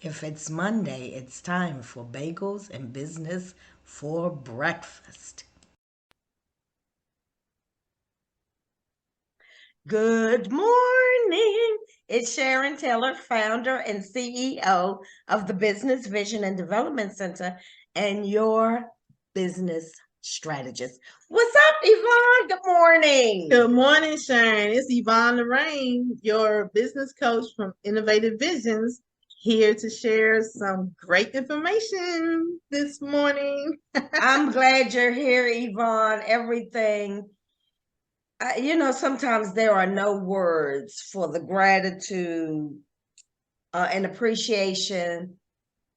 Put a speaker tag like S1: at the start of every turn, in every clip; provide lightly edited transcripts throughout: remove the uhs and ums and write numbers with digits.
S1: If it's Monday, it's time for bagels and business for breakfast. Good morning. It's Sharon Taylor, founder and CEO of the Business Vision and Development Center and your business strategist. What's up, Yvonne? Good morning.
S2: Good morning, Sharon. It's Yvonne Lorraine, your business coach from Innovative Visions, here to share some great information this morning.
S1: I'm glad you're here, Yvonne. Everything sometimes there are no words for the gratitude and appreciation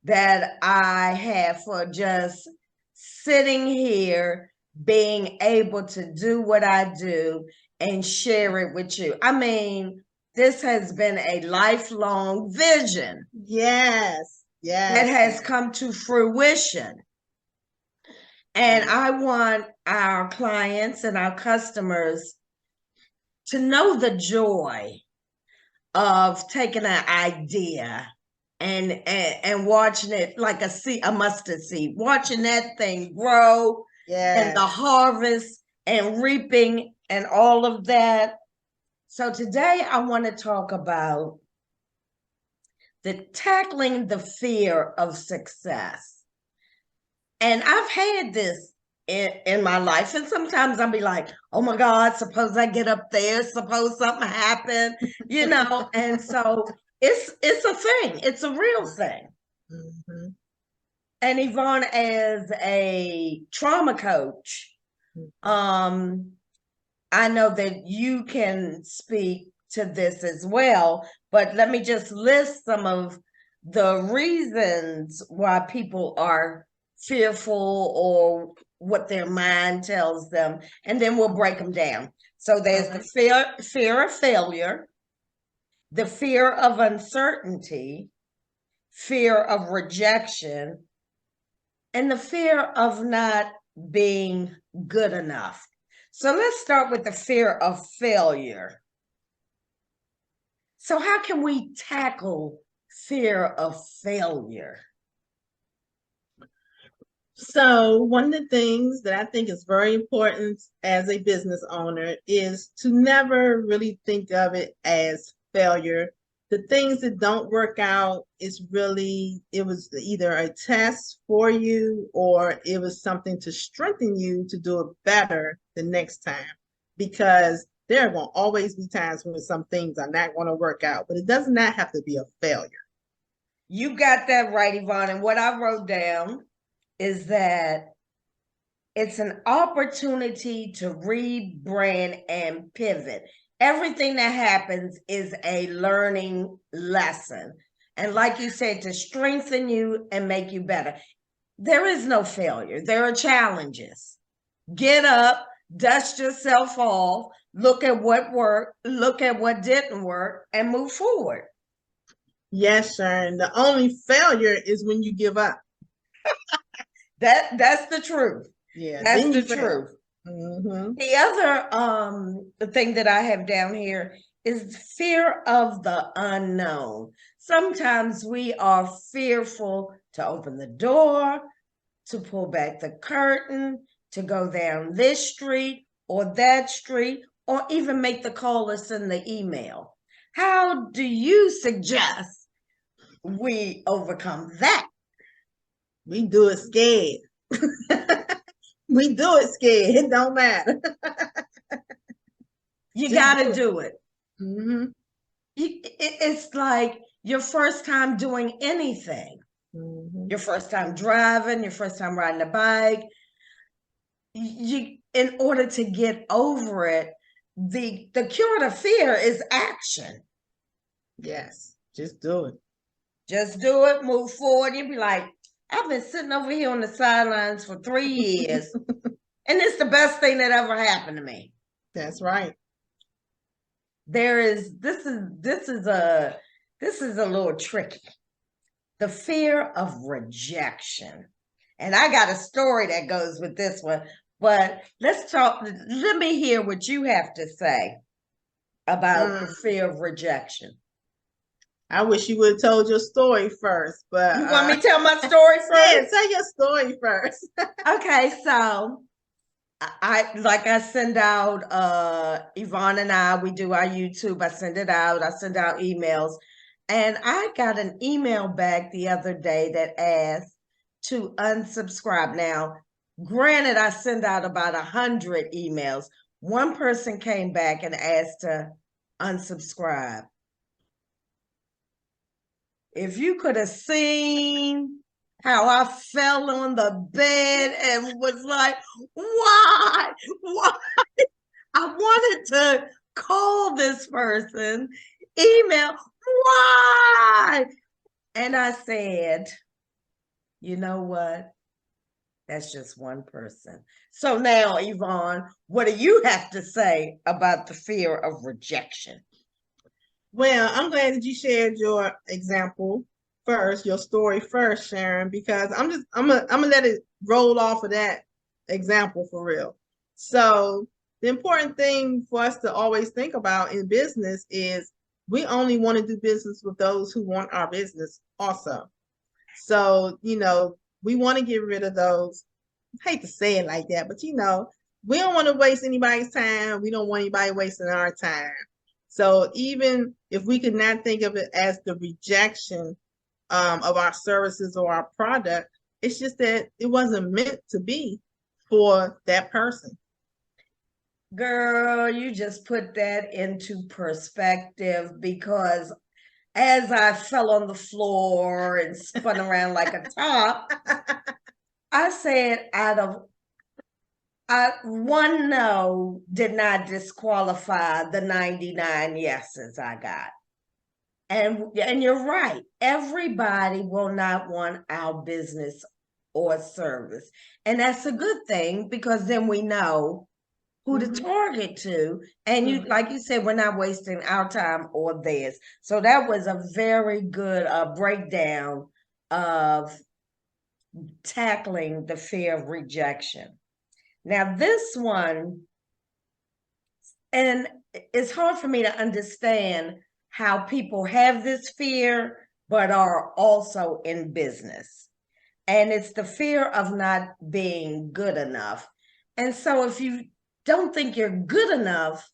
S1: that I have for just sitting here, being able to do what I do and share it with you. I mean, this has been a lifelong vision.
S2: Yes,
S1: That
S2: yes.
S1: has come to fruition. And I want our clients and our customers to know the joy of taking an idea and watching it like a mustard seed, watching that thing grow and the harvest and reaping and all of that. So today I want to talk about tackling the fear of success. And I've had this in my life. And sometimes I'll be like, oh my God, suppose I get up there, suppose something happened, and so it's a thing, it's a real thing. Mm-hmm. And Yvonne, as a trauma coach, I know that you can speak to this as well, but let me just list some of the reasons why people are fearful or what their mind tells them, and then we'll break them down. So there's the fear of failure, the fear of uncertainty, fear of rejection, and the fear of not being good enough. So let's start with the fear of failure. So how can we tackle fear of failure?
S2: So one of the things that I think is very important as a business owner is to never really think of it as failure. The things that don't work out is really, it was either a test for you or it was something to strengthen you to do it better the next time. Because there are going to always be times when some things are not going to work out, but it does not have to be a failure.
S1: You got that right, Yvonne. And what I wrote down is that it's an opportunity to rebrand and pivot. Everything that happens is a learning lesson. And like you said, to strengthen you and make you better. There is no failure. There are challenges. Get up, dust yourself off, look at what worked, look at what didn't work, and move forward.
S2: Yes, Sharon. The only failure is when you give up.
S1: That's the truth.
S2: Yeah,
S1: that's the truth.
S2: Mm-hmm.
S1: The other the thing that I have down here is fear of the unknown. Sometimes we are fearful to open the door, to pull back the curtain, to go down this street or that street, or even make the call or send the email. How do you suggest we overcome that?
S2: We do it scared. We do it scared. It don't matter.
S1: You got to do it. Mm-hmm. It's like your first time doing anything. Mm-hmm. Your first time driving, your first time riding a bike. In order to get over it, the cure to fear is action.
S2: Yes, just do it.
S1: Just do it, move forward. You'll be like, I've been sitting over here on the sidelines for 3 years, and it's the best thing that ever happened to me.
S2: That's right.
S1: This is a little tricky. The fear of rejection. And I got a story that goes with this one, but let me hear what you have to say about the fear of rejection.
S2: I wish you would have told your story first, but
S1: You want me to tell my story
S2: yeah,
S1: first?
S2: tell your story first.
S1: Okay, so like I send out Yvonne and we do our YouTube. I send it out, I send out emails. And I got an email back the other day that asked to unsubscribe. Now, granted, I send out about 100 emails. One person came back and asked to unsubscribe. If you could have seen how I fell on the bed and was like, why? Why? I wanted to call this person, email, why? And I said, you know what? That's just one person. So now, Yvonne, what do you have to say about the fear of rejection?
S2: Well, I'm glad that you shared your example first, your story first, Sharon, because I'm gonna let it roll off of that example for real. So the important thing for us to always think about in business is we only want to do business with those who want our business also. So, we want to get rid of those. I hate to say it like that, but we don't want to waste anybody's time. We don't want anybody wasting our time. So even if we could not think of it as the rejection of our services or our product, it's just that it wasn't meant to be for that person.
S1: Girl, you just put that into perspective because as I fell on the floor and spun around like a top, I said one no did not disqualify the 99 yeses I got. And you're right. Everybody will not want our business or service. And that's a good thing because then we know who to target to. And you, like you said, we're not wasting our time or theirs. So that was a very good breakdown of tackling the fear of rejection. Now, this one, and it's hard for me to understand how people have this fear, but are also in business. And it's the fear of not being good enough. And so if you don't think you're good enough,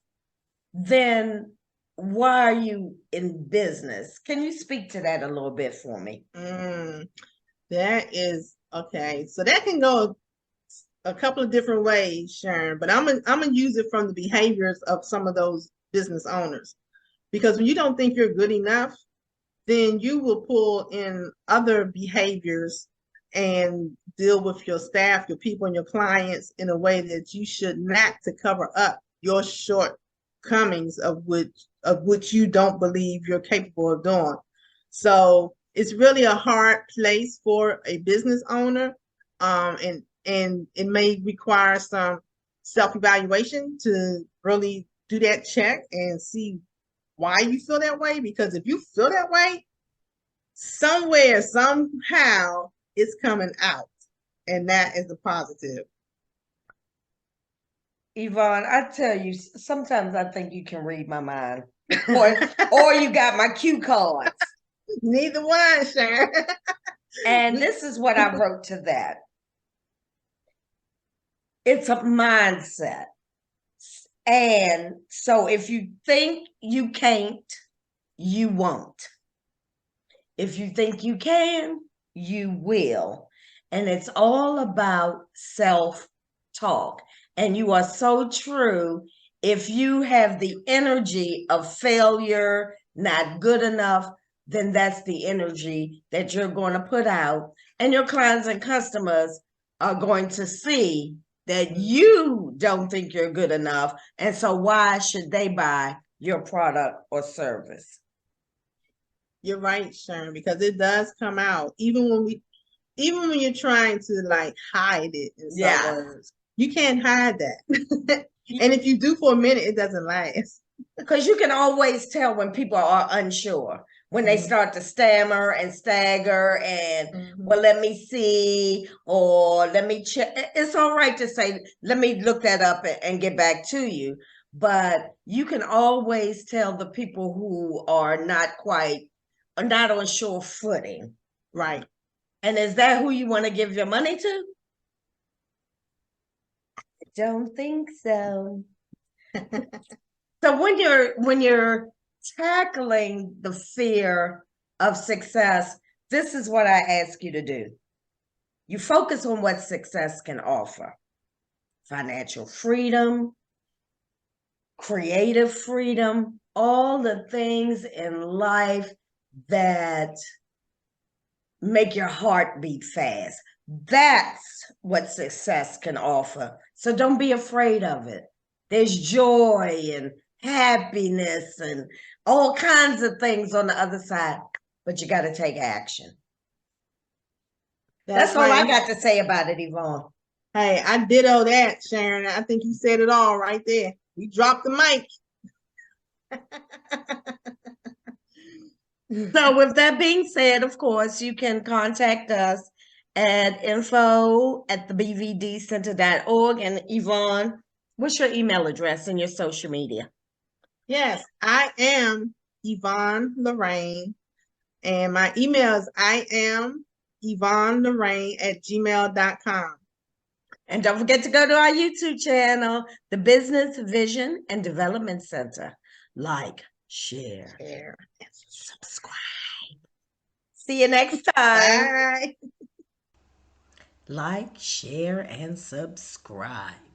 S1: then why are you in business? Can you speak to that a little bit for me?
S2: That is okay. So that can go a couple of different ways, Sharon, but I'm gonna use it from the behaviors of some of those business owners. Because when you don't think you're good enough, then you will pull in other behaviors and deal with your staff, your people, and your clients in a way that you should not, to cover up your shortcomings of which you don't believe you're capable of doing. So it's really a hard place for a business owner, and it may require some self-evaluation to really do that check and see why you feel that way. Because if you feel that way, somewhere, somehow, it's coming out, and that is the positive.
S1: Yvonne, I tell you, sometimes I think you can read my mind, or you got my cue cards.
S2: Neither one, Sharon.
S1: And this is what I wrote to that. It's a mindset. And so if you think you can't, you won't. If you think you can, you will. And it's all about self-talk. And you are so true. If you have the energy of failure, not good enough, then that's the energy that you're going to put out. And your clients and customers are going to see that you don't think you're good enough. And so why should they buy your product or service?
S2: You're right, Sharon, because it does come out even when you're trying to like hide it in some words. You can't hide that. And if you do for a minute, it doesn't last.
S1: Because you can always tell when people are unsure, when they start to stammer and stagger and, well, let me see, or let me check. It's all right to say, let me look that up and get back to you. But you can always tell the people who are not quite not on sure footing.
S2: Right.
S1: And is that who you want to give your money to? I don't think so. So when you're tackling the fear of success, this is what I ask you to do. You focus on what success can offer: financial freedom, creative freedom, all the things in life that make your heart beat fast. That's what success can offer. So don't be afraid of it. There's joy and happiness and all kinds of things on the other side, but you got to take action. That's all I got to say about it, Yvonne.
S2: Hey, I ditto that, Sharon. I think you said it all right there. You dropped the mic.
S1: So with that being said, of course, you can contact us at info@thebvdcenter.org. And Yvonne, what's your email address and your social media?
S2: Yes, I am Yvonne Lorraine, and my email is IamYvonneLorraine@gmail.com.
S1: And don't forget to go to our YouTube channel, the Business Vision and Development Center. Like, share,
S2: and
S1: subscribe. See you next time.
S2: Bye.
S1: Like, share, and subscribe.